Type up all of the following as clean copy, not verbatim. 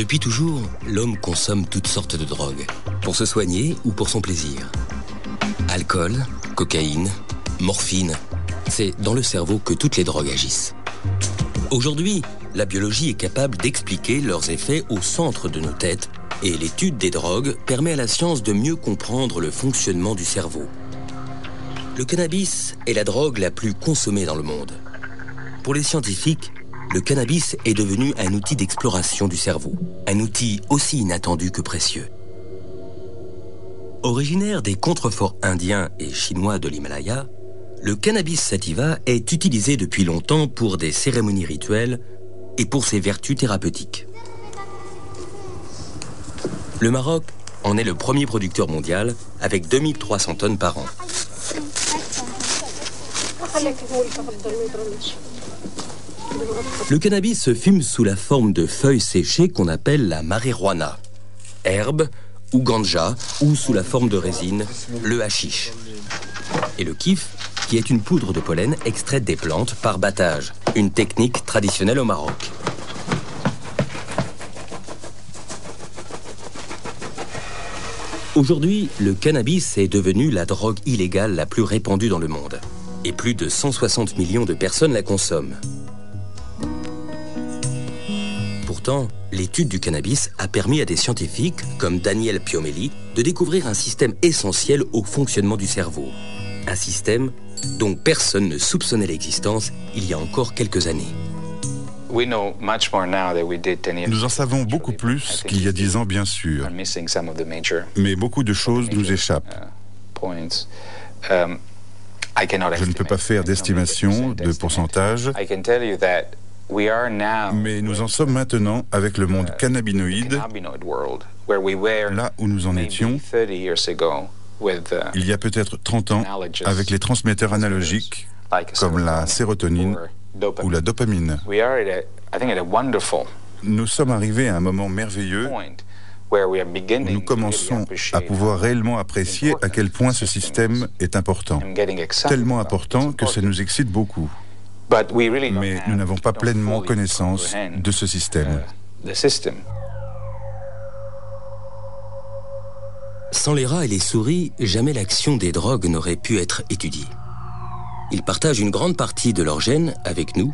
Depuis toujours, l'homme consomme toutes sortes de drogues, pour se soigner ou pour son plaisir. Alcool, cocaïne, morphine, c'est dans le cerveau que toutes les drogues agissent. Aujourd'hui, la biologie est capable d'expliquer leurs effets au centre de nos têtes et l'étude des drogues permet à la science de mieux comprendre le fonctionnement du cerveau. Le cannabis est la drogue la plus consommée dans le monde. Pour les scientifiques, le cannabis est devenu un outil d'exploration du cerveau, un outil aussi inattendu que précieux. Originaire des contreforts indiens et chinois de l'Himalaya, le cannabis sativa est utilisé depuis longtemps pour des cérémonies rituelles et pour ses vertus thérapeutiques. Le Maroc en est le premier producteur mondial avec 2300 tonnes par an. Le cannabis se fume sous la forme de feuilles séchées qu'on appelle la marijuana, herbe ou ganja, ou sous la forme de résine, le hashish. Et le kif, qui est une poudre de pollen extraite des plantes par battage, une technique traditionnelle au Maroc. Aujourd'hui, le cannabis est devenu la drogue illégale la plus répandue dans le monde. Et plus de 160 millions de personnes la consomment. Pourtant, l'étude du cannabis a permis à des scientifiques, comme Daniel Piomelli, de découvrir un système essentiel au fonctionnement du cerveau. Un système dont personne ne soupçonnait l'existence il y a encore quelques années. Nous en savons beaucoup plus qu'il y a 10 ans, bien sûr. Mais beaucoup de choses nous échappent. Je ne peux pas faire d'estimation de pourcentage, mais nous en sommes maintenant avec le monde cannabinoïde, là où nous en étions il y a peut-être 30 ans avec les transmetteurs analogiques comme la sérotonine ou la dopamine. Nous sommes arrivés à un moment merveilleux où nous commençons à pouvoir réellement apprécier à quel point ce système est important. Tellement important que ça nous excite beaucoup. Mais nous n'avons pas pleinement connaissance de ce système. Sans les rats et les souris, jamais l'action des drogues n'aurait pu être étudiée. Ils partagent une grande partie de leurs gènes avec nous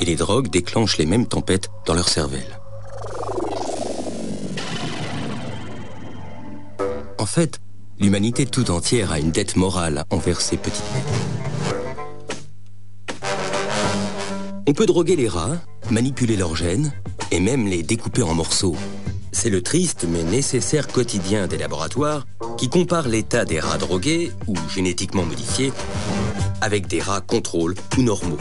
et les drogues déclenchent les mêmes tempêtes dans leur cervelle. En fait, l'humanité tout entière a une dette morale envers ces petites bêtes. On peut droguer les rats, manipuler leurs gènes et même les découper en morceaux. C'est le triste mais nécessaire quotidien des laboratoires qui compare l'état des rats drogués ou génétiquement modifiés avec des rats contrôle ou normaux.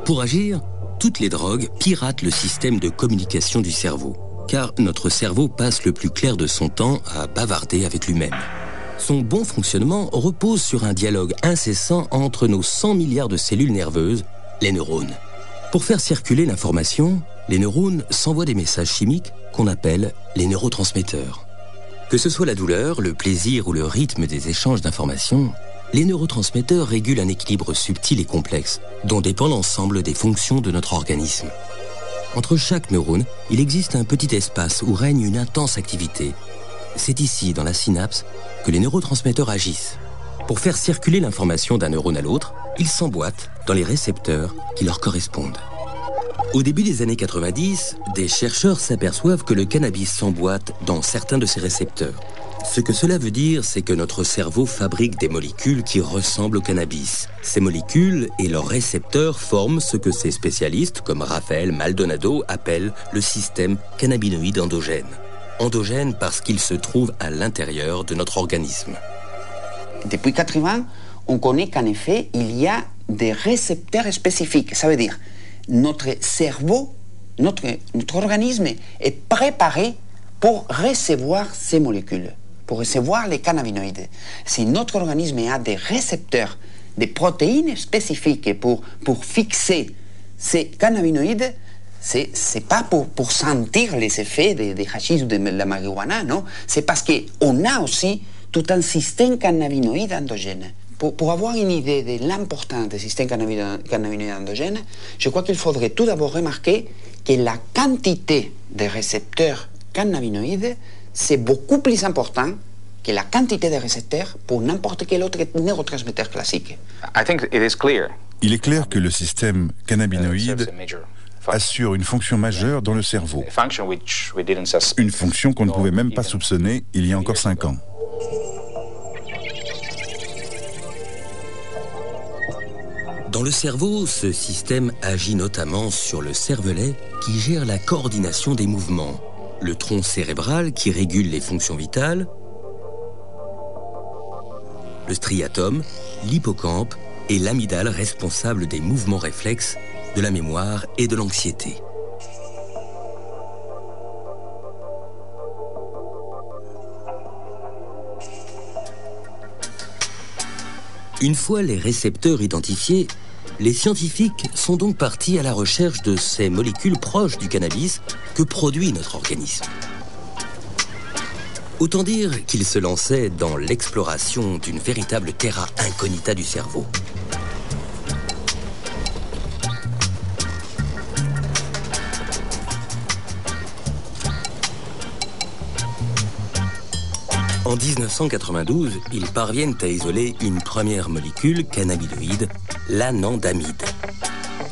Pour agir, toutes les drogues piratent le système de communication du cerveau, car notre cerveau passe le plus clair de son temps à bavarder avec lui-même. Son bon fonctionnement repose sur un dialogue incessant entre nos 100 milliards de cellules nerveuses, les neurones. Pour faire circuler l'information, les neurones s'envoient des messages chimiques qu'on appelle les neurotransmetteurs. Que ce soit la douleur, le plaisir ou le rythme des échanges d'informations, les neurotransmetteurs régulent un équilibre subtil et complexe, dont dépend l'ensemble des fonctions de notre organisme. Entre chaque neurone, il existe un petit espace où règne une intense activité. C'est ici, dans la synapse, que les neurotransmetteurs agissent. Pour faire circuler l'information d'un neurone à l'autre, ils s'emboîtent dans les récepteurs qui leur correspondent. Au début des années 90, des chercheurs s'aperçoivent que le cannabis s'emboîte dans certains de ces récepteurs. Ce que cela veut dire, c'est que notre cerveau fabrique des molécules qui ressemblent au cannabis. Ces molécules et leurs récepteurs forment ce que ces spécialistes, comme Raphaël Maldonado, appellent le système cannabinoïde endogène. Endogène parce qu'il se trouve à l'intérieur de notre organisme. Depuis 80, on connaît qu'en effet, il y a des récepteurs spécifiques. Ça veut dire notre cerveau, notre organisme est préparé pour recevoir ces molécules. pour recevoir les cannabinoïdes. Si notre organisme a des récepteurs, des protéines spécifiques pour fixer ces cannabinoïdes, c'est pas pour sentir les effets des hachis ou de la marijuana, non. C'est parce qu'on a aussi tout un système cannabinoïde endogène. Pour avoir une idée de l'importance des systèmes cannabinoïdes endogènes, je crois qu'il faudrait tout d'abord remarquer que la quantité de récepteurs cannabinoïdes, c'est beaucoup plus important que la quantité de récepteurs pour n'importe quel autre neurotransmetteur classique. Il est clair que le système cannabinoïde assure une fonction majeure dans le cerveau. Une fonction qu'on ne pouvait même pas soupçonner il y a encore 5 ans. Dans le cerveau, ce système agit notamment sur le cervelet qui gère la coordination des mouvements, le tronc cérébral qui régule les fonctions vitales, le striatum, l'hippocampe et l'amygdale responsable des mouvements réflexes, de la mémoire et de l'anxiété. Une fois les récepteurs identifiés, les scientifiques sont donc partis à la recherche de ces molécules proches du cannabis que produit notre organisme. Autant dire qu'ils se lançaient dans l'exploration d'une véritable terra incognita du cerveau. En 1992, ils parviennent à isoler une première molécule cannabinoïde, l'anandamide.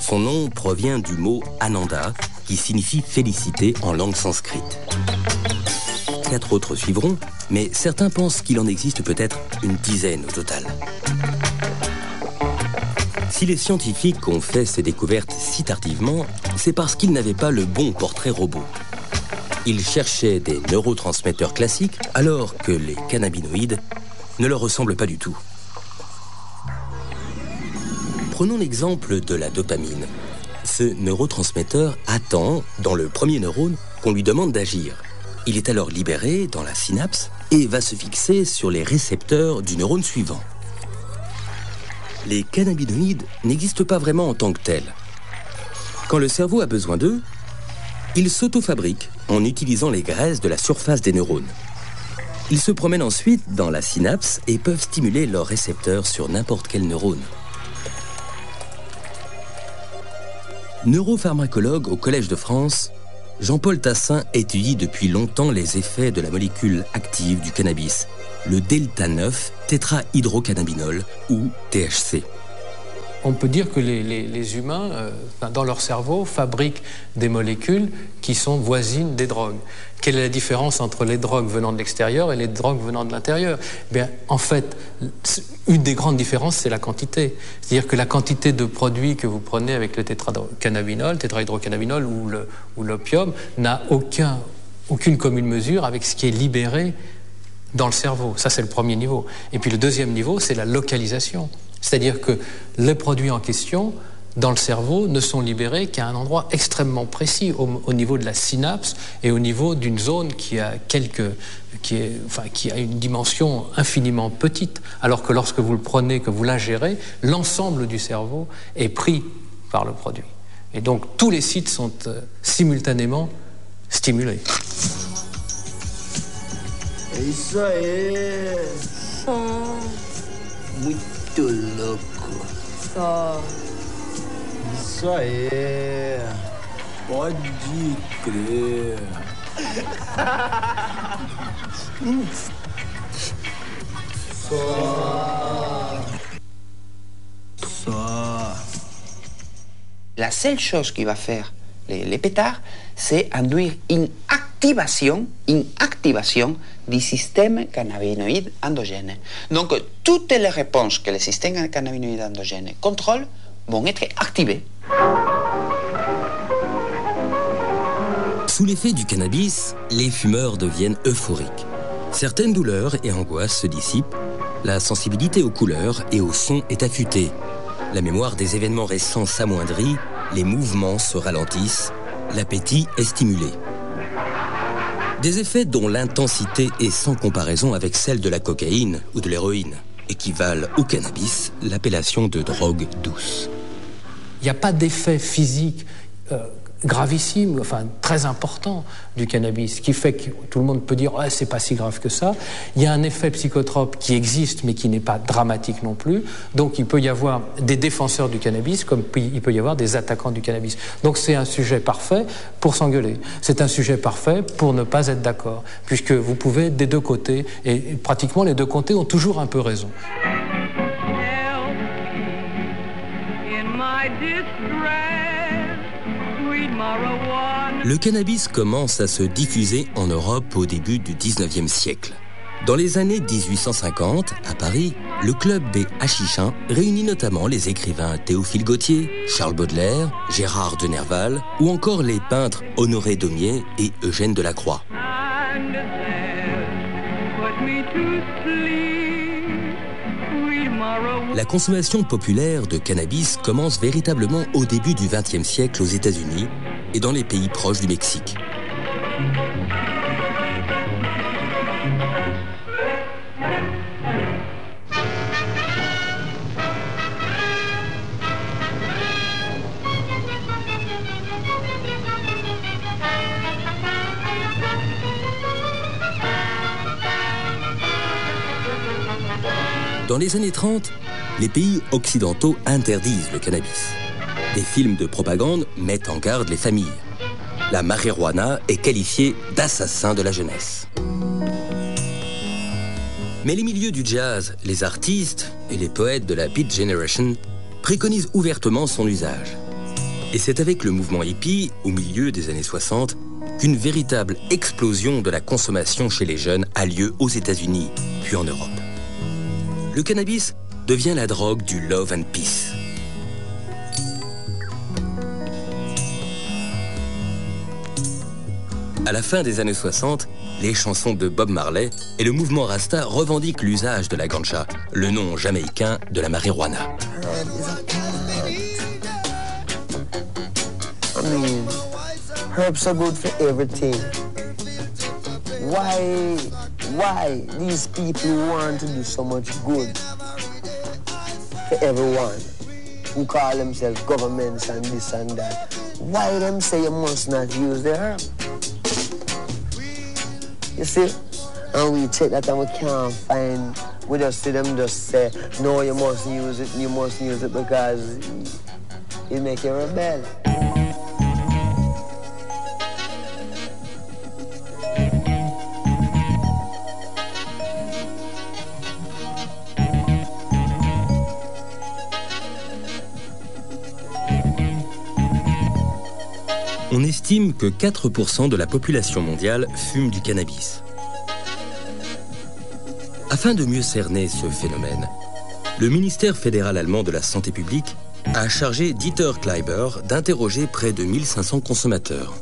Son nom provient du mot ananda, qui signifie félicité en langue sanscrite. 4 autres suivront, mais certains pensent qu'il en existe peut-être une dizaine au total. Si les scientifiques ont fait ces découvertes si tardivement, c'est parce qu'ils n'avaient pas le bon portrait robot. Ils cherchaient des neurotransmetteurs classiques alors que les cannabinoïdes ne leur ressemblent pas du tout. Prenons l'exemple de la dopamine. Ce neurotransmetteur attend, dans le premier neurone, qu'on lui demande d'agir. Il est alors libéré dans la synapse et va se fixer sur les récepteurs du neurone suivant. Les cannabinoïdes n'existent pas vraiment en tant que tels. Quand le cerveau a besoin d'eux, ils s'auto-fabriquent en utilisant les graisses de la surface des neurones. Ils se promènent ensuite dans la synapse et peuvent stimuler leurs récepteurs sur n'importe quel neurone. Neuropharmacologue au Collège de France, Jean-Paul Tassin étudie depuis longtemps les effets de la molécule active du cannabis, le delta-9 tétrahydrocannabinol ou THC. On peut dire que les humains, dans leur cerveau, fabriquent des molécules qui sont voisines des drogues. Quelle est la différence entre les drogues venant de l'extérieur et les drogues venant de l'intérieur ? Bien, en fait, une des grandes différences, c'est la quantité. C'est-à-dire que la quantité de produits que vous prenez avec le tétrahydrocannabinol ou l'opium n'a aucune commune mesure avec ce qui est libéré dans le cerveau. Ça, c'est le premier niveau. Et puis le deuxième niveau, c'est la localisation. C'est-à-dire que les produits en question, dans le cerveau, ne sont libérés qu'à un endroit extrêmement précis, au niveau de la synapse et au niveau d'une zone qui a une dimension infiniment petite. Alors que lorsque vous le prenez, que vous l'ingérez, l'ensemble du cerveau est pris par le produit. Et donc tous les sites sont simultanément stimulés. Isso aí. Muito louco. Só. Isso aí. Pode crer. Só. La seule chose qui va faire les pétards, c'est induire une activation du système cannabinoïde endogène. Donc, toutes les réponses que le système cannabinoïde endogène contrôle vont être activées. Sous l'effet du cannabis, les fumeurs deviennent euphoriques. Certaines douleurs et angoisses se dissipent, la sensibilité aux couleurs et aux sons est affûtée, la mémoire des événements récents s'amoindrit, les mouvements se ralentissent, l'appétit est stimulé. Des effets dont l'intensité est sans comparaison avec celle de la cocaïne ou de l'héroïne, et qui valent au cannabis l'appellation de drogue douce. Il n'y a pas d'effet physique gravissime, enfin très important du cannabis, qui fait que tout le monde peut dire « c'est pas si grave que ça ». Il y a un effet psychotrope qui existe, mais qui n'est pas dramatique non plus. Donc il peut y avoir des défenseurs du cannabis, comme il peut y avoir des attaquants du cannabis. Donc c'est un sujet parfait pour s'engueuler. C'est un sujet parfait pour ne pas être d'accord, puisque vous pouvez des deux côtés, et pratiquement les deux côtés ont toujours un peu raison. Le cannabis commence à se diffuser en Europe au début du 19e siècle. Dans les années 1850, à Paris, le club des Hachichins réunit notamment les écrivains Théophile Gautier, Charles Baudelaire, Gérard de Nerval ou encore les peintres Honoré Daumier et Eugène Delacroix. La consommation populaire de cannabis commence véritablement au début du XXe siècle aux États-Unis et dans les pays proches du Mexique. Dans les années 30, les pays occidentaux interdisent le cannabis. Des films de propagande mettent en garde les familles. La marijuana est qualifiée d'assassin de la jeunesse. Mais les milieux du jazz, les artistes et les poètes de la Beat Generation préconisent ouvertement son usage. Et c'est avec le mouvement hippie, au milieu des années 60, qu'une véritable explosion de la consommation chez les jeunes a lieu aux États-Unis, puis en Europe. Le cannabis devient la drogue du love and peace. À la fin des années 60, les chansons de Bob Marley et le mouvement Rasta revendiquent l'usage de la ganja, le nom jamaïcain de la marijuana. Herbs are good for everything. Why these people want to do so much good for everyone who call themselves governments and this and that? Why them say you must not use the herb? You see? And we check that and we can't find, we just see them just say, no, you must use it because it make you rebel. On estime que 4% de la population mondiale fume du cannabis. Afin de mieux cerner ce phénomène, le ministère fédéral allemand de la Santé publique a chargé Dieter Kleiber d'interroger près de 1500 consommateurs.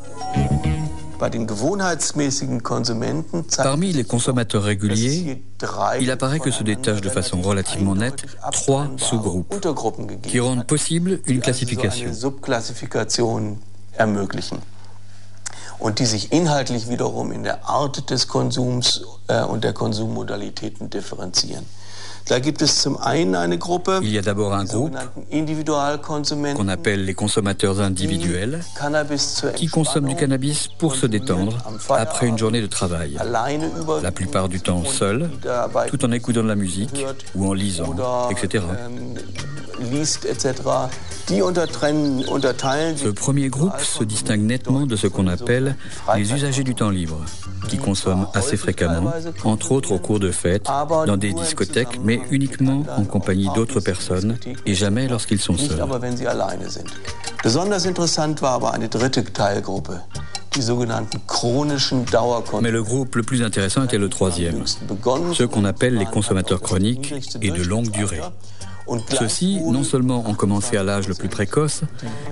Parmi les consommateurs réguliers, il apparaît que se détachent de façon relativement nette 3 sous-groupes qui rendent possible une classification. Ermöglichen und die sich inhaltlich wiederum in der Art des Konsums und der Konsummodalitäten differenzieren. Da gibt es zum einen eine Gruppe, il y a d'abord un groupe qu'on appelle les consommateurs individuels qui consomment du cannabis pour se détendre après une journée de travail, la plupart du temps seuls, tout en écoutant de la musique ou en lisant, etc. Ce premier groupe se distingue nettement de ce qu'on appelle les usagers du temps libre, qui consomment assez fréquemment, entre autres au cours de fêtes, dans des discothèques, mais uniquement en compagnie d'autres personnes et jamais lorsqu'ils sont seuls. Besonders interessant war aber eine dritte Teilgruppe, die sogenannten chronischen Dauerkonsumenten. Mais le groupe le plus intéressant était le troisième, ceux qu'on appelle les consommateurs chroniques et de longue durée. Ceux-ci, non seulement ont commencé à l'âge le plus précoce,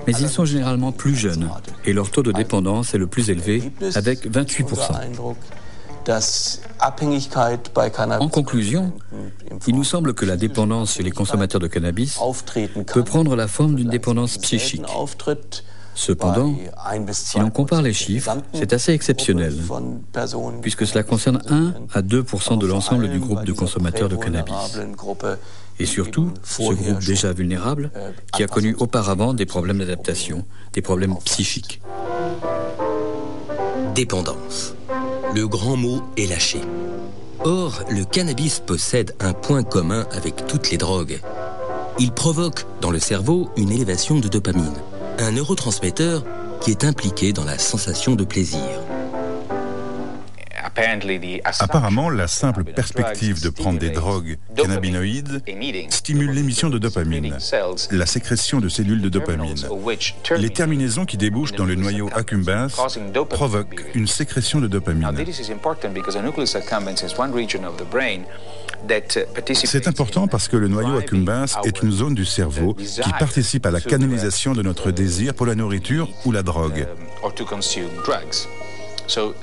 mais ils sont généralement plus jeunes et leur taux de dépendance est le plus élevé, avec 28%. En conclusion, il nous semble que la dépendance chez les consommateurs de cannabis peut prendre la forme d'une dépendance psychique. Cependant, si l'on compare les chiffres, c'est assez exceptionnel, puisque cela concerne 1 à 2% de l'ensemble du groupe de consommateurs de cannabis. Et surtout, ce groupe déjà vulnérable, qui a connu auparavant des problèmes d'adaptation, des problèmes psychiques. Dépendance. Le grand mot est lâché. Or, le cannabis possède un point commun avec toutes les drogues. Il provoque dans le cerveau une élévation de dopamine, un neurotransmetteur qui est impliqué dans la sensation de plaisir. Apparemment, la simple perspective de prendre des drogues cannabinoïdes stimule l'émission de dopamine, la sécrétion de cellules de dopamine. Les terminaisons qui débouchent dans le noyau accumbens provoquent une sécrétion de dopamine. C'est important parce que le noyau accumbens est une zone du cerveau qui participe à la canalisation de notre désir pour la nourriture ou la drogue.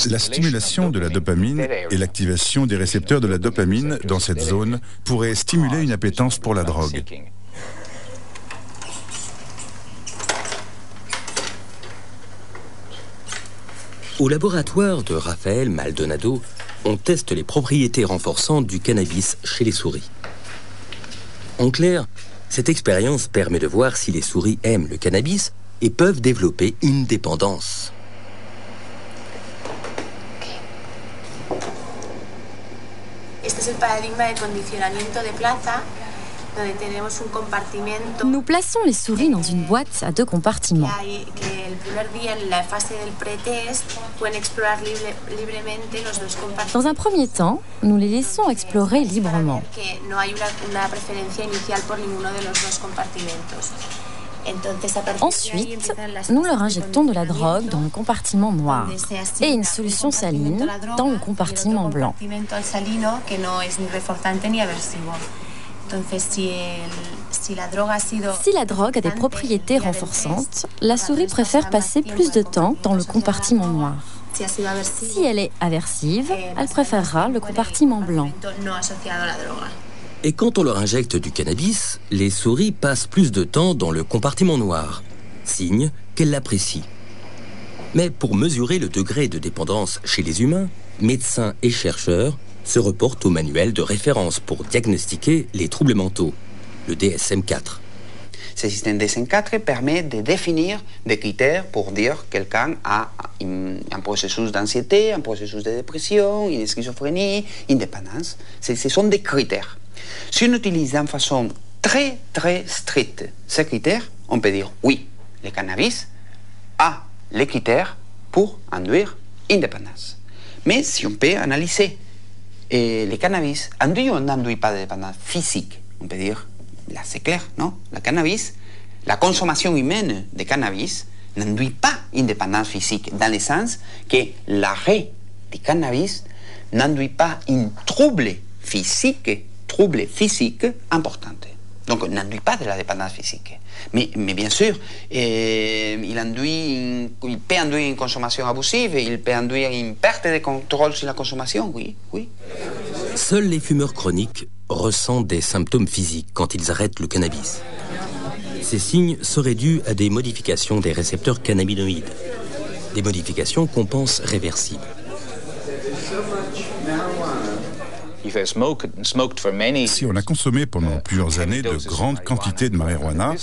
La stimulation de la dopamine et l'activation des récepteurs de la dopamine dans cette zone pourraient stimuler une appétence pour la drogue. Au laboratoire de Rafael Maldonado, on teste les propriétés renforçantes du cannabis chez les souris. En clair, cette expérience permet de voir si les souris aiment le cannabis et peuvent développer une dépendance. Nous plaçons les souris dans une boîte à 2 compartiments. Dans un premier temps, nous les laissons explorer librement. Ensuite, nous leur injectons de la drogue dans le compartiment noir et une solution saline dans le compartiment blanc. Si la drogue a des propriétés renforçantes, la souris préfère passer plus de temps dans le compartiment noir. Si elle est aversive, elle préférera le compartiment blanc. Et quand on leur injecte du cannabis, les souris passent plus de temps dans le compartiment noir, signe qu'elles l'apprécient. Mais pour mesurer le degré de dépendance chez les humains, médecins et chercheurs se reportent au manuel de référence pour diagnostiquer les troubles mentaux, le DSM-4. Ce système DSM-4 permet de définir des critères pour dire que quelqu'un a un processus d'anxiété, un processus de dépression, une schizophrénie, une dépendance. Ce sont des critères. Si on utilise d'une façon très stricte ces critères, on peut dire oui, le cannabis a les critères pour induire une dépendance. Mais si on peut analyser le cannabis induit ou n'induit pas de dépendance physique, on peut dire, là c'est clair, non? Le cannabis, la consommation humaine de cannabis n'induit pas une dépendance physique, dans le sens que l'arrêt du cannabis n'induit pas un trouble physique important. Donc, il n'induit pas de la dépendance physique. Mais bien sûr, il peut induire une consommation abusive, il peut induire une perte de contrôle sur la consommation, oui. Seuls les fumeurs chroniques ressentent des symptômes physiques quand ils arrêtent le cannabis. Ces signes seraient dus à des modifications des récepteurs cannabinoïdes. Des modifications qu'on pense réversibles. Si on a consommé pendant plusieurs années de grandes quantités de marijuana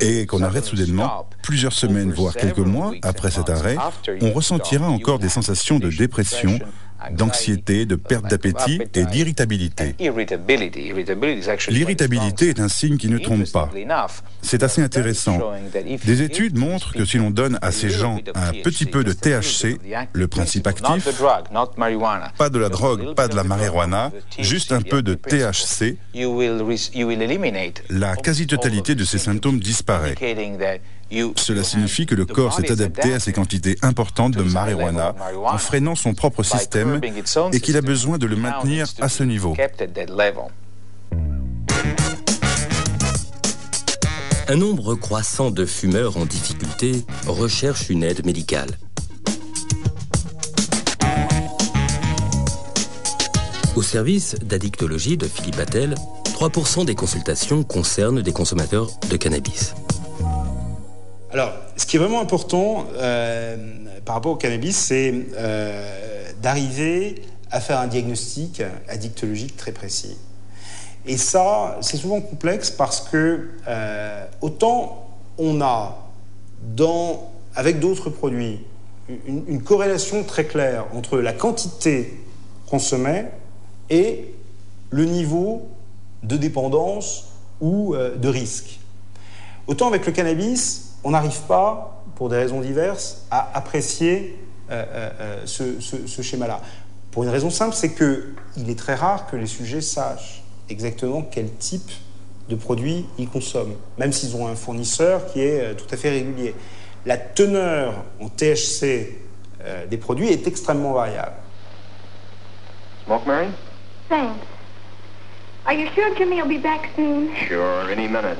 et qu'on arrête soudainement, plusieurs semaines, voire quelques mois après cet arrêt, on ressentira encore des sensations de dépression, d'anxiété, de perte d'appétit et d'irritabilité. L'irritabilité est un signe qui ne trompe pas. C'est assez intéressant. Des études montrent que si l'on donne à ces gens un petit peu de THC, le principe actif, pas de la drogue, pas de la marijuana, juste un peu de THC, la quasi-totalité de ces symptômes disparaît. Cela signifie que le corps s'est adapté à ces quantités importantes de marijuana en freinant son propre système et qu'il a besoin de le maintenir à ce niveau. Un nombre croissant de fumeurs en difficulté recherchent une aide médicale. Au service d'addictologie de Philippe Attel, 3% des consultations concernent des consommateurs de cannabis. Alors, ce qui est vraiment important par rapport au cannabis, c'est d'arriver à faire un diagnostic addictologique très précis. Et ça, c'est souvent complexe parce que autant on a, avec d'autres produits, une corrélation très claire entre la quantité consommée et le niveau de dépendance ou de risque. Autant avec le cannabis, on n'arrive pas, pour des raisons diverses, à apprécier ce schéma-là. Pour une raison simple, c'est qu'il est très rare que les sujets sachent exactement quel type de produit ils consomment, même s'ils ont un fournisseur qui est tout à fait régulier. La teneur en THC des produits est extrêmement variable. Smoke, Mary? Thanks. Are you sure Jimmy will be back soon? Sure, any minute.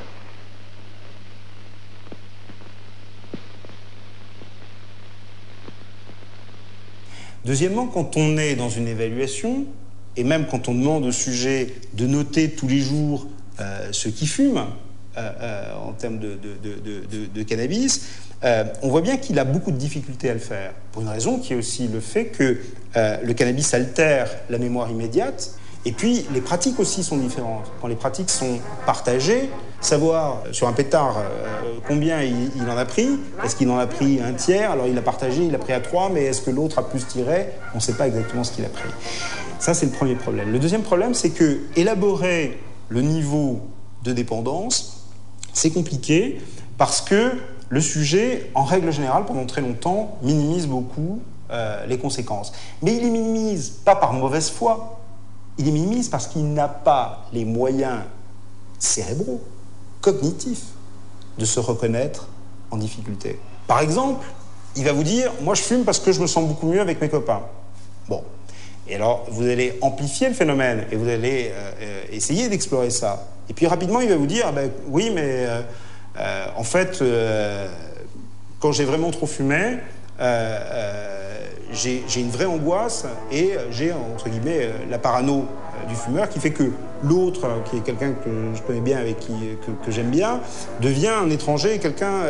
Deuxièmement, quand on est dans une évaluation, et même quand on demande au sujet de noter tous les jours ce qu'il fume, en termes de cannabis, on voit bien qu'il a beaucoup de difficultés à le faire. Pour une raison qui est aussi le fait que le cannabis altère la mémoire immédiate, et puis les pratiques aussi sont différentes. Quand les pratiques sont partagées, savoir sur un pétard combien il en a pris, est-ce qu'il en a pris un tiers, alors il a partagé, il a pris à 3, mais est-ce que l'autre a plus tiré? On ne sait pas exactement ce qu'il a pris. Ça, c'est le premier problème. Le deuxième problème, c'est que élaborer le niveau de dépendance, c'est compliqué parce que le sujet, en règle générale, pendant très longtemps, minimise beaucoup les conséquences. Mais il les minimise pas par mauvaise foi, il les minimise parce qu'il n'a pas les moyens cérébraux, cognitifs, de se reconnaître en difficulté. Par exemple, il va vous dire « moi je fume parce que je me sens beaucoup mieux avec mes copains ». Bon. Et alors, vous allez amplifier le phénomène et vous allez essayer d'explorer ça. Et puis rapidement, il va vous dire « oui, mais en fait, quand j'ai vraiment trop fumé, j'ai une vraie angoisse et j'ai, entre guillemets, la parano du fumeur qui fait que l'autre, qui est quelqu'un que je connais bien, avec que j'aime bien, devient un étranger, quelqu'un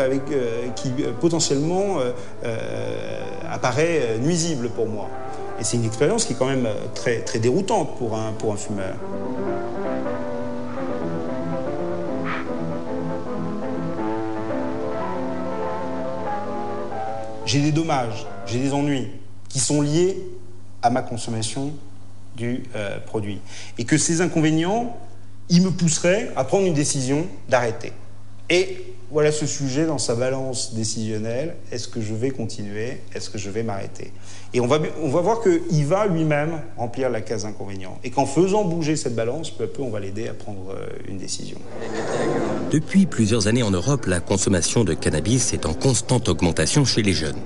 qui potentiellement apparaît nuisible pour moi. Et c'est une expérience qui est quand même très, très déroutante pour un fumeur. J'ai des dommages, j'ai des ennuis qui sont liés à ma consommation du produit. Et que ces inconvénients, ils me pousseraient à prendre une décision d'arrêter. Et voilà ce sujet dans sa balance décisionnelle. Est-ce que je vais continuer? Est-ce que je vais m'arrêter? Et on va voir qu'il va lui-même remplir la case inconvénient. Et qu'en faisant bouger cette balance, peu à peu, on va l'aider à prendre une décision. Depuis plusieurs années en Europe, la consommation de cannabis est en constante augmentation chez les jeunes.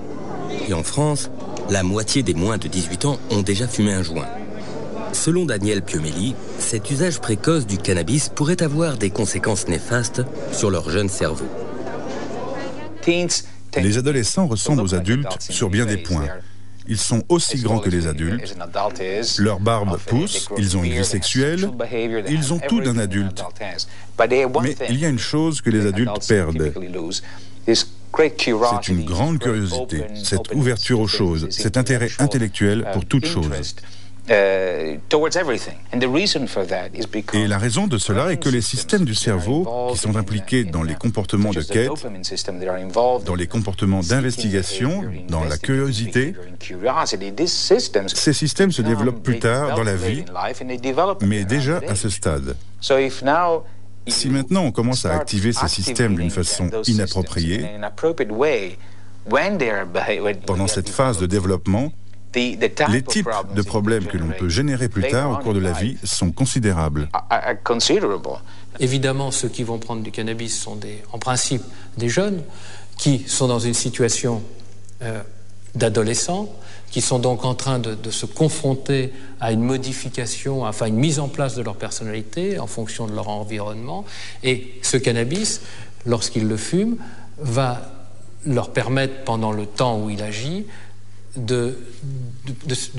Et en France, la moitié des moins de 18 ans ont déjà fumé un joint. Selon Daniel Piomelli, cet usage précoce du cannabis pourrait avoir des conséquences néfastes sur leur jeune cerveau. Les adolescents ressemblent aux adultes sur bien des points. Ils sont aussi grands que les adultes, leur barbe pousse, ils ont une vie sexuelle, ils ont tout d'un adulte. Mais il y a une chose que les adultes perdent. C'est une grande curiosité, cette ouverture aux choses, cet intérêt intellectuel pour toute chose. Et la raison de cela est que les systèmes du cerveau qui sont impliqués dans les comportements de quête, dans les comportements d'investigation, dans la curiosité, ces systèmes se développent plus tard dans la vie, mais déjà à ce stade. Si maintenant on commence à activer ces systèmes d'une façon inappropriée, pendant cette phase de développement, les types de problèmes que l'on peut générer plus tard au cours de la vie sont considérables. Évidemment, ceux qui vont prendre du cannabis sont en principe des jeunes qui sont dans une situation d'adolescents, qui sont donc en train de se confronter à une modification, enfin une mise en place de leur personnalité en fonction de leur environnement. Et ce cannabis, lorsqu'ils le fument, va leur permettre, pendant le temps où il agit, de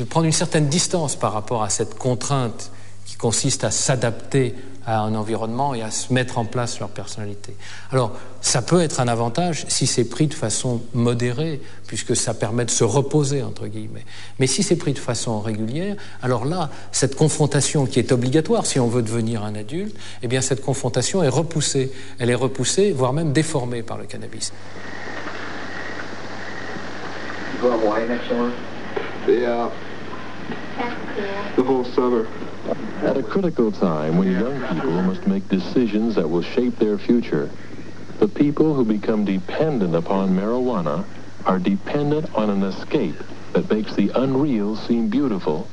prendre une certaine distance par rapport à cette contrainte qui consiste à s'adapter à un environnement et à se mettre en place leur personnalité. Alors, ça peut être un avantage si c'est pris de façon modérée, puisque ça permet de se reposer, entre guillemets. Mais si c'est pris de façon régulière, alors là, cette confrontation qui est obligatoire si on veut devenir un adulte, eh bien cette confrontation est repoussée. Elle est repoussée, voire même déformée par le cannabis. The whole summer. At a critical time when young people must make decisions that will shape their future, the people who become dependent upon marijuana are dependent on an escape that makes the unreal seem beautiful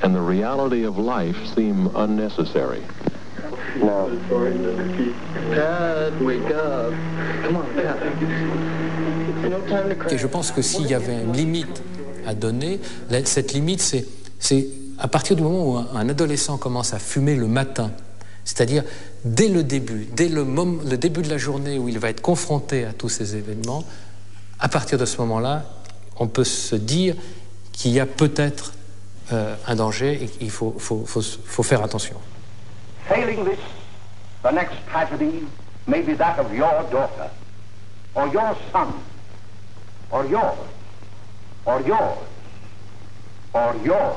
and the reality of life seem unnecessary. No. Dad, wake up. Come on, Dad. No time to cry. Et je pense que s'il y avait une limite à donner, cette limite, c'est à partir du moment où un adolescent commence à fumer le matin, c'est-à-dire dès le début, dès le début de la journée où il va être confronté à tous ces événements, à partir de ce moment-là, on peut se dire qu'il y a peut-être un danger et qu'il faut faire attention. Failing this, the next tragedy may be that of your daughter, or your son, or yours, or yours, or yours.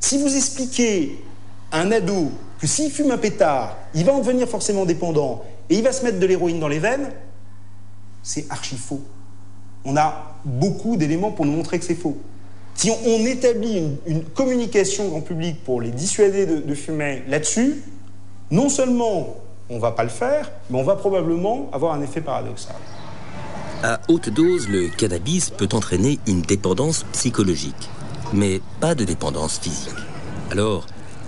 Si vous expliquez à un ado que s'il fume un pétard, il va en devenir forcément dépendant et il va se mettre de l'héroïne dans les veines, c'est archi faux. On a beaucoup d'éléments pour nous montrer que c'est faux. Si on établit une communication grand public pour les dissuader de fumer là-dessus, non seulement on ne va pas le faire, mais on va probablement avoir un effet paradoxal. À haute dose, le cannabis peut entraîner une dépendance psychologique, mais pas de dépendance physique. Alors,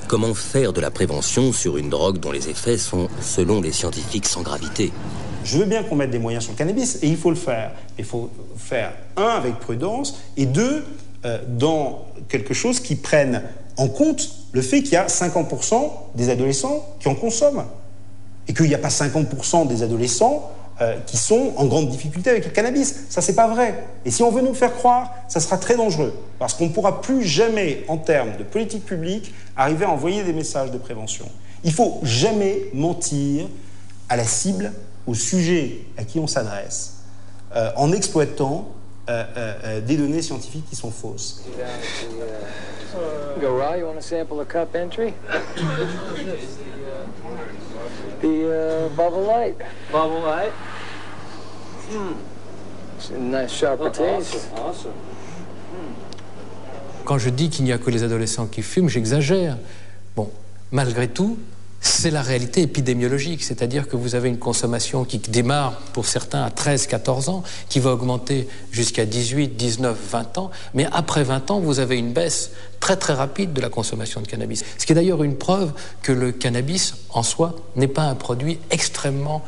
comment faire de la prévention sur une drogue dont les effets sont, selon les scientifiques, sans gravité ? Je veux bien qu'on mette des moyens sur le cannabis, et il faut le faire. Il faut faire, un, avec prudence, et deux, dans quelque chose qui prenne en compte le fait qu'il y a 50% des adolescents qui en consomment. Et qu'il n'y a pas 50% des adolescents qui sont en grande difficulté avec le cannabis. Ça, c'est pas vrai. Et si on veut nous faire croire, ça sera très dangereux. Parce qu'on ne pourra plus jamais, en termes de politique publique, arriver à envoyer des messages de prévention. Il ne faut jamais mentir à la cible, au sujet à qui on s'adresse, en exploitant des données scientifiques qui sont fausses. Garai, you want to sample a cup entry? The Bubble Light. Bubble Light? It's a nice sharper taste. Awesome. Quand je dis qu'il n'y a que les adolescents qui fument, j'exagère. Bon, malgré tout, c'est la réalité épidémiologique, c'est-à-dire que vous avez une consommation qui démarre pour certains à 13-14 ans, qui va augmenter jusqu'à 18, 19, 20 ans, mais après 20 ans, vous avez une baisse très très rapide de la consommation de cannabis. Ce qui est d'ailleurs une preuve que le cannabis en soi n'est pas un produit extrêmement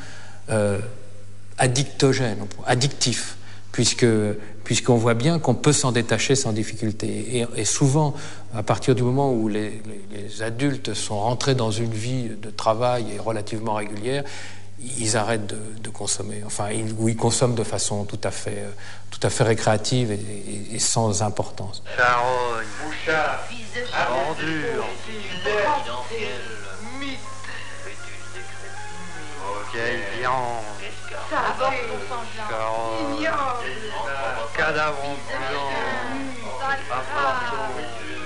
addictif, puisqu'on voit bien qu'on peut s'en détacher sans difficulté. Et souvent, à partir du moment où les adultes sont rentrés dans une vie de travail et relativement régulière, ils arrêtent de consommer. Enfin, ils consomment de façon tout à fait récréative et sans importance. Charogne, mouchard, bordure, confidentiel, mythe, fœtus décrépit, ok, viande, cadavre ambulant,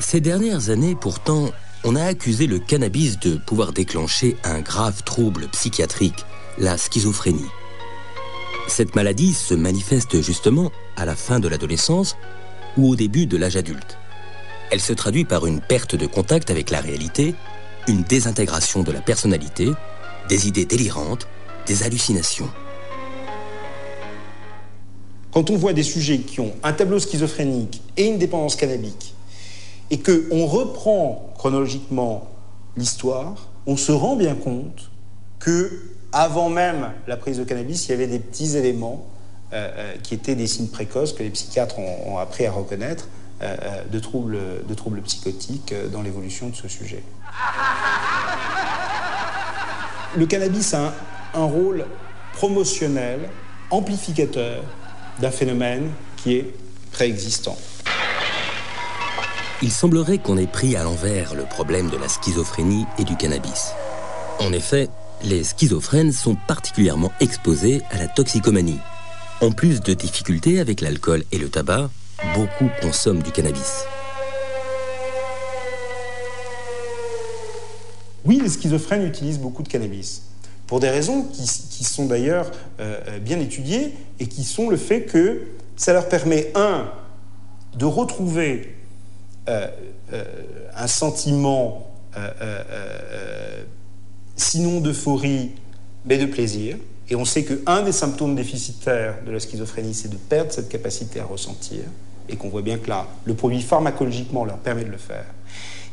Ces dernières années, pourtant, on a accusé le cannabis de pouvoir déclencher un grave trouble psychiatrique, la schizophrénie. Cette maladie se manifeste justement à la fin de l'adolescence ou au début de l'âge adulte. Elle se traduit par une perte de contact avec la réalité, une désintégration de la personnalité, des idées délirantes, des hallucinations. Quand on voit des sujets qui ont un tableau schizophrénique et une dépendance cannabique, et qu'on reprend chronologiquement l'histoire, on se rend bien compte qu'avant même la prise de cannabis, il y avait des petits éléments qui étaient des signes précoces que les psychiatres ont appris à reconnaître de troubles psychotiques dans l'évolution de ce sujet. Le cannabis a un rôle promotionnel, amplificateur d'un phénomène qui est préexistant. il semblerait qu'on ait pris à l'envers le problème de la schizophrénie et du cannabis. En effet, les schizophrènes sont particulièrement exposés à la toxicomanie. En plus de difficultés avec l'alcool et le tabac, beaucoup consomment du cannabis. Oui, les schizophrènes utilisent beaucoup de cannabis, pour des raisons qui sont d'ailleurs bien étudiées, et qui sont le fait que ça leur permet, de retrouver un sentiment, sinon d'euphorie, mais de plaisir. Et on sait qu'un des symptômes déficitaires de la schizophrénie, c'est de perdre cette capacité à ressentir, et qu'on voit bien que là, le produit pharmacologiquement leur permet de le faire.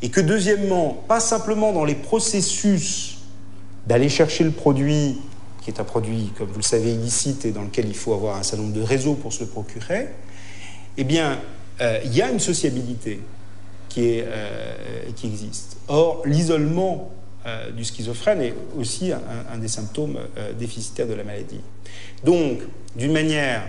Et que deuxièmement, pas simplement dans les processus d'aller chercher le produit, qui est un produit, comme vous le savez, illicite, et dans lequel il faut avoir un certain nombre de réseaux pour se le procurer, eh bien, il y a une sociabilité qui existe. Or, l'isolement du schizophrène est aussi un des symptômes déficitaires de la maladie. Donc, d'une manière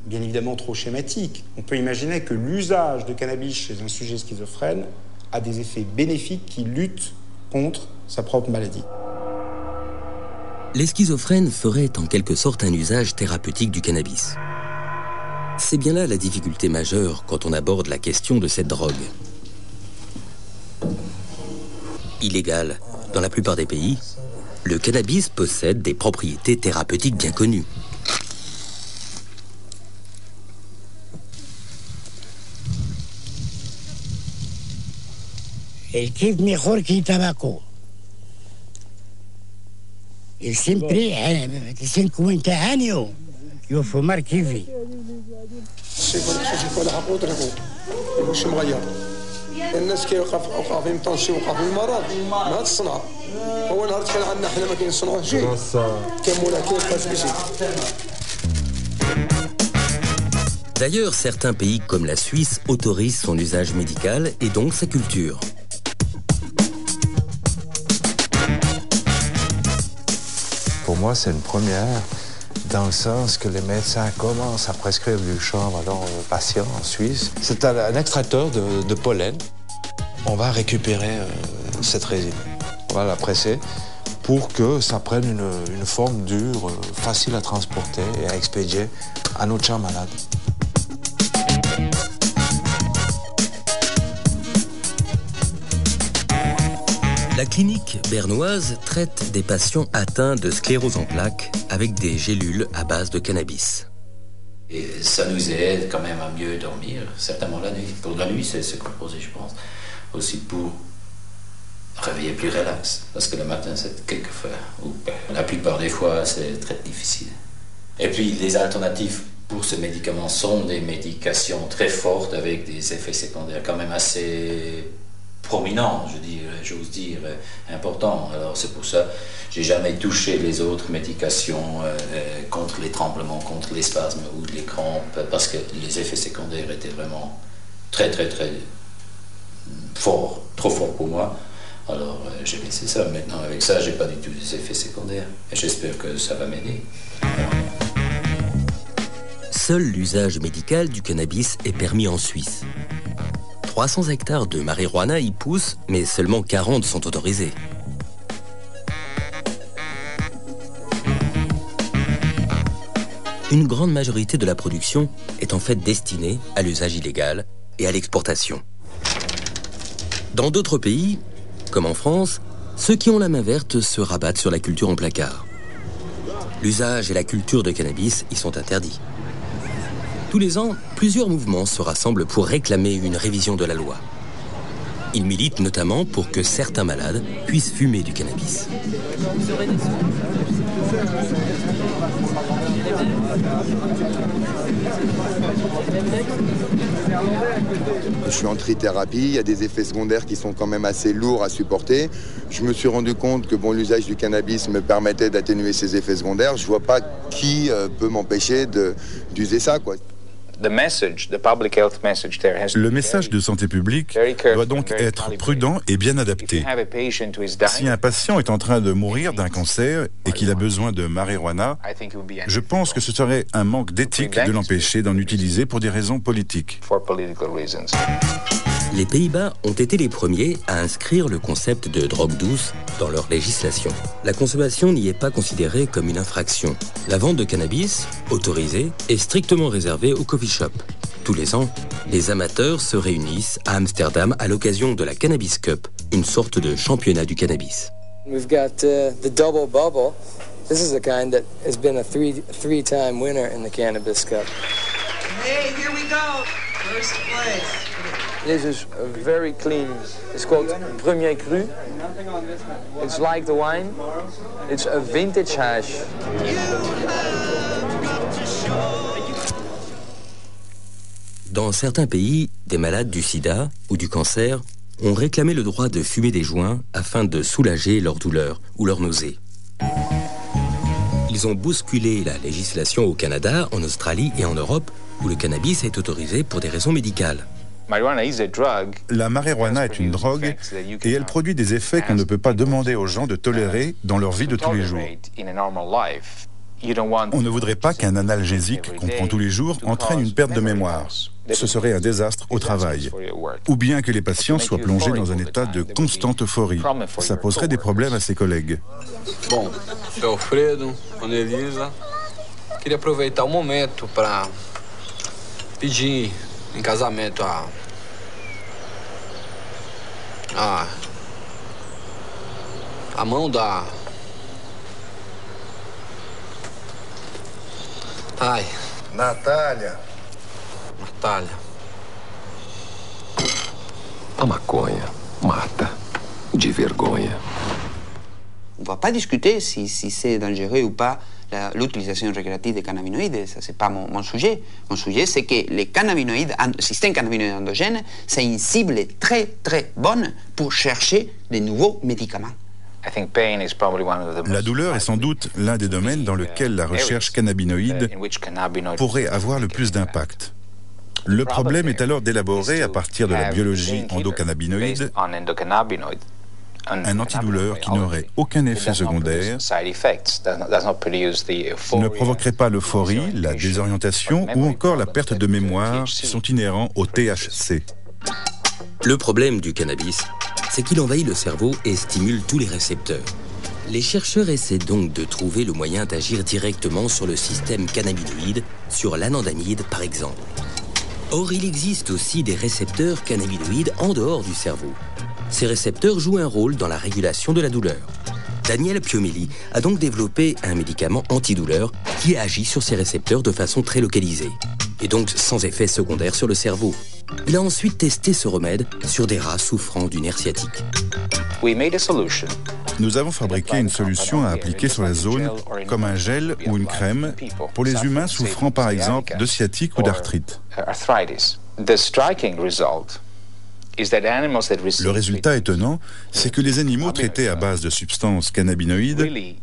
bien évidemment trop schématique, on peut imaginer que l'usage de cannabis chez un sujet schizophrène a des effets bénéfiques qui luttent contre sa propre maladie. Les schizophrènes feraient en quelque sorte un usage thérapeutique du cannabis. C'est bien là la difficulté majeure quand on aborde la question de cette drogue. Illégal dans la plupart des pays, le cannabis possède des propriétés thérapeutiques bien connues. El kif mejor que el tabaco. Y siempre, 50 años, yo fumar kifi. مش مغير الناس كيوقع فيهم طونسي وقع فيهم مرض ما تصنع هو نهار كان عندنا حنا ما كنصنعوش شي كان مولا كيفاش بشي. D'ailleurs, certains pays comme la Suisse autorisent son usage médical et donc sa culture. Pour moi, c'est une première, dans le sens que les médecins commencent à prescrire du chanvre à leurs patients en Suisse. C'est un extracteur de pollen. On va récupérer cette résine. On va la presser pour que ça prenne une forme dure, facile à transporter et à expédier à nos chats malades. La clinique bernoise traite des patients atteints de sclérose en plaques avec des gélules à base de cannabis. Et ça nous aide quand même à mieux dormir, certainement la nuit. Pour la nuit, c'est composé, je pense. Aussi pour réveiller plus relax. Parce que le matin, c'est quelquefois, ou la plupart des fois, c'est très difficile. Et puis, les alternatives pour ce médicament sont des médications très fortes avec des effets secondaires quand même assez prominent, j'ose dire, important. Alors c'est pour ça que j'ai jamais touché les autres médications contre les tremblements, contre les spasmes ou les crampes, parce que les effets secondaires étaient vraiment très forts, trop forts pour moi. Alors j'ai laissé ça. Maintenant avec ça, j'ai pas du tout des effets secondaires. Et j'espère que ça va m'aider. Seul l'usage médical du cannabis est permis en Suisse. 300 hectares de marijuana y poussent, mais seulement 40 sont autorisés. Une grande majorité de la production est en fait destinée à l'usage illégal et à l'exportation. Dans d'autres pays, comme en France, ceux qui ont la main verte se rabattent sur la culture en placard. L'usage et la culture de cannabis y sont interdits. Tous les ans, plusieurs mouvements se rassemblent pour réclamer une révision de la loi. Ils militent notamment pour que certains malades puissent fumer du cannabis. Je suis en trithérapie, il y a des effets secondaires qui sont quand même assez lourds à supporter. Je me suis rendu compte que l'usage du cannabis me permettait d'atténuer ces effets secondaires. Je ne vois pas qui peut m'empêcher d'user ça, quoi. Le message de santé publique doit donc être prudent et bien adapté. Si un patient est en train de mourir d'un cancer et qu'il a besoin de marijuana, je pense que ce serait un manque d'éthique de l'empêcher d'en utiliser pour des raisons politiques. Les Pays-Bas ont été les premiers à inscrire le concept de drogue douce dans leur législation. La consommation n'y est pas considérée comme une infraction. La vente de cannabis, autorisée, est strictement réservée aux coffee shops. Tous les ans, les amateurs se réunissent à Amsterdam à l'occasion de la Cannabis Cup, une sorte de championnat du cannabis. We've got the Double Bubble. This is a kind that has been a three-time winner in the Cannabis Cup. Hey, here we go. First place. This is very clean. It's called Premier Cru. It's like the wine. It's a vintage hash. Dans certains pays, des malades du sida ou du cancer ont réclamé le droit de fumer des joints afin de soulager leur douleur ou leur nausée. Ils ont bousculé la législation au Canada, en Australie et en Europe, où le cannabis est autorisé pour des raisons médicales. La marijuana est une drogue et elle produit des effets qu'on ne peut pas demander aux gens de tolérer dans leur vie de tous les jours. On ne voudrait pas qu'un analgésique qu'on prend tous les jours entraîne une perte de mémoire. Ce serait un désastre au travail. Ou bien que les patients soient plongés dans un état de constante euphorie. Ça poserait des problèmes à ses collègues. Bom, je suis Alfredo, Annelisa. Queria aproveitar o momento para pedir em casamento a mão da... Ai. Natália. A maconha mata de vergonha. On ne va pas discuter si c'est dangereux ou pas l'utilisation récréative des cannabinoïdes. Ça, c'est pas mon sujet. Mon sujet, c'est que les cannabinoïdes, le système cannabinoïde endogène, c'est une cible très, très bonne pour chercher de nouveaux médicaments. La douleur est sans doute l'un des domaines dans lequel la recherche cannabinoïde pourrait avoir le plus d'impact. Le problème est alors d'élaborer, à partir de la biologie endocannabinoïde, un antidouleur qui n'aurait aucun effet secondaire, ne provoquerait pas l'euphorie, la désorientation ou encore la perte de mémoire qui sont inhérents au THC. Le problème du cannabis, c'est qu'il envahit le cerveau et stimule tous les récepteurs. Les chercheurs essaient donc de trouver le moyen d'agir directement sur le système cannabinoïde, sur l'anandamide par exemple. Or, il existe aussi des récepteurs cannabinoïdes en dehors du cerveau. Ces récepteurs jouent un rôle dans la régulation de la douleur. Daniel Piomeli a donc développé un médicament antidouleur qui agit sur ces récepteurs de façon très localisée, et donc sans effet secondaire sur le cerveau. Il a ensuite testé ce remède sur des rats souffrant du nerf sciatique. Nous avons fabriqué une solution à appliquer sur la zone, comme un gel ou une crème, pour les humains souffrant par exemple de sciatique ou d'arthrite. Le résultat étonnant, c'est que les animaux traités à base de substances cannabinoïdes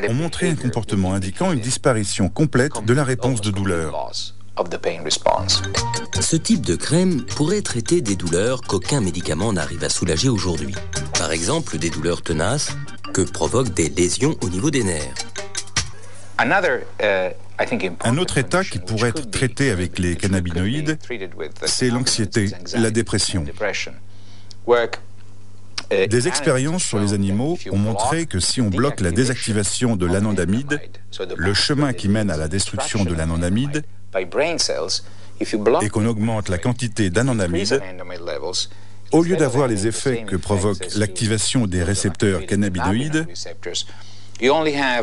ont montré un comportement indiquant une disparition complète de la réponse de douleur. Ce type de crème pourrait traiter des douleurs qu'aucun médicament n'arrive à soulager aujourd'hui. Par exemple, des douleurs tenaces que provoquent des lésions au niveau des nerfs. Un autre état qui pourrait être traité avec les cannabinoïdes, c'est l'anxiété, la dépression. Des expériences sur les animaux ont montré que si on bloque la désactivation de l'anandamide, le chemin qui mène à la destruction de l'anandamide, et qu'on augmente la quantité d'anandamide, au lieu d'avoir les effets que provoque l'activation des récepteurs cannabinoïdes,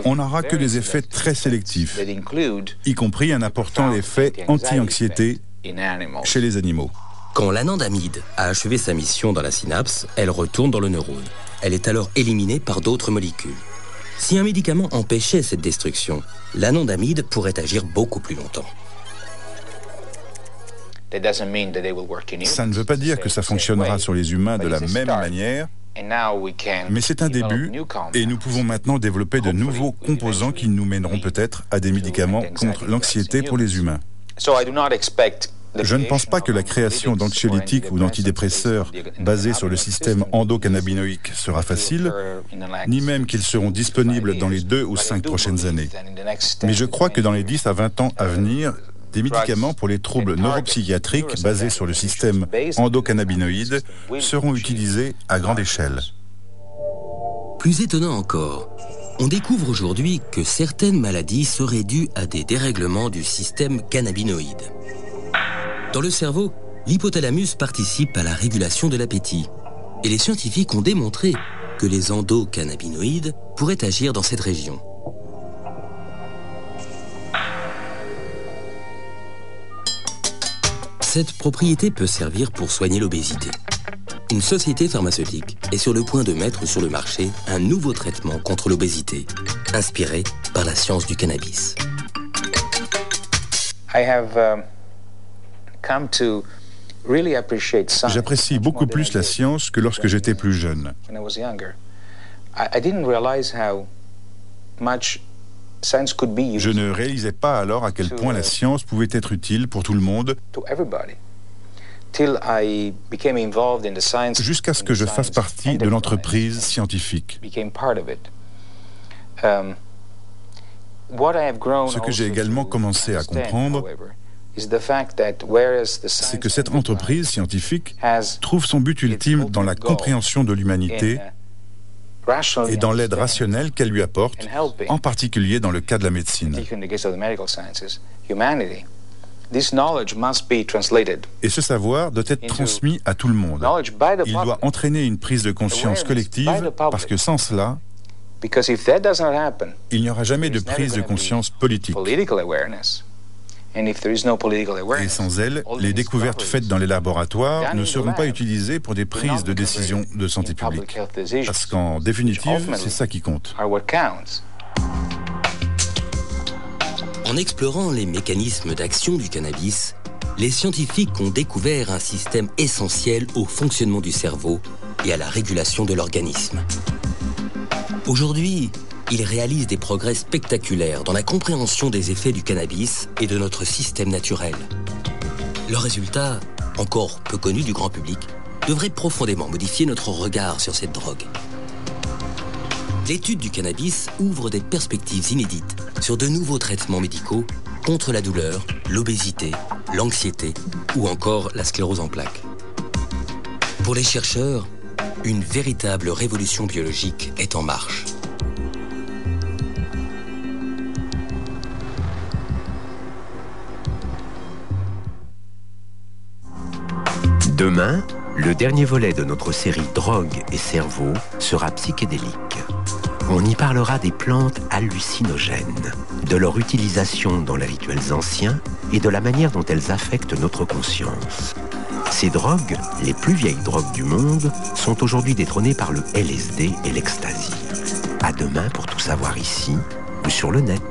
on n'aura que des effets très sélectifs, y compris un important effet anti-anxiété chez les animaux. Quand l'anandamide a achevé sa mission dans la synapse, elle retourne dans le neurone. Elle est alors éliminée par d'autres molécules. Si un médicament empêchait cette destruction, l'anandamide pourrait agir beaucoup plus longtemps. Ça ne veut pas dire que ça fonctionnera sur les humains de la même manière, mais c'est un début et nous pouvons maintenant développer de nouveaux composants qui nous mèneront peut-être à des médicaments contre l'anxiété pour les humains. Je ne pense pas que la création d'anxiolytiques ou d'antidépresseurs basés sur le système endocannabinoïque sera facile, ni même qu'ils seront disponibles dans les 2 ou 5 prochaines années. Mais je crois que dans les 10 à 20 ans à venir, Des médicaments pour les troubles neuropsychiatriques basés sur le système endocannabinoïde seront utilisés à grande échelle. Plus étonnant encore, on découvre aujourd'hui que certaines maladies seraient dues à des dérèglements du système cannabinoïde. Dans le cerveau, l'hypothalamus participe à la régulation de l'appétit. Et les scientifiques ont démontré que les endocannabinoïdes pourraient agir dans cette région. Cette propriété peut servir pour soigner l'obésité. Une société pharmaceutique est sur le point de mettre sur le marché un nouveau traitement contre l'obésité, inspiré par la science du cannabis. J'apprécie beaucoup plus la science que lorsque j'étais plus jeune. Je ne réalisais pas alors à quel point la science pouvait être utile pour tout le monde, jusqu'à ce que je fasse partie de l'entreprise scientifique. Ce que j'ai également commencé à comprendre, c'est que cette entreprise scientifique trouve son but ultime dans la compréhension de l'humanité et dans l'aide rationnelle qu'elle lui apporte, en particulier dans le cas de la médecine. Et ce savoir doit être transmis à tout le monde. Il doit entraîner une prise de conscience collective, parce que sans cela, il n'y aura jamais de prise de conscience politique. Et sans elle, les découvertes faites dans les laboratoires ne seront pas utilisées pour des prises de décision de santé publique. Parce qu'en définitive, c'est ça qui compte. En explorant les mécanismes d'action du cannabis, les scientifiques ont découvert un système essentiel au fonctionnement du cerveau et à la régulation de l'organisme. Aujourd'hui, ils réalisent des progrès spectaculaires dans la compréhension des effets du cannabis et de notre système naturel. Leurs résultats, encore peu connus du grand public, devraient profondément modifier notre regard sur cette drogue. L'étude du cannabis ouvre des perspectives inédites sur de nouveaux traitements médicaux contre la douleur, l'obésité, l'anxiété ou encore la sclérose en plaques. Pour les chercheurs, une véritable révolution biologique est en marche. Demain, le dernier volet de notre série Drogue et cerveau sera psychédélique. On y parlera des plantes hallucinogènes, de leur utilisation dans les rituels anciens et de la manière dont elles affectent notre conscience. Ces drogues, les plus vieilles drogues du monde, sont aujourd'hui détrônées par le LSD et l'ecstasy. À demain pour tout savoir ici ou sur le net.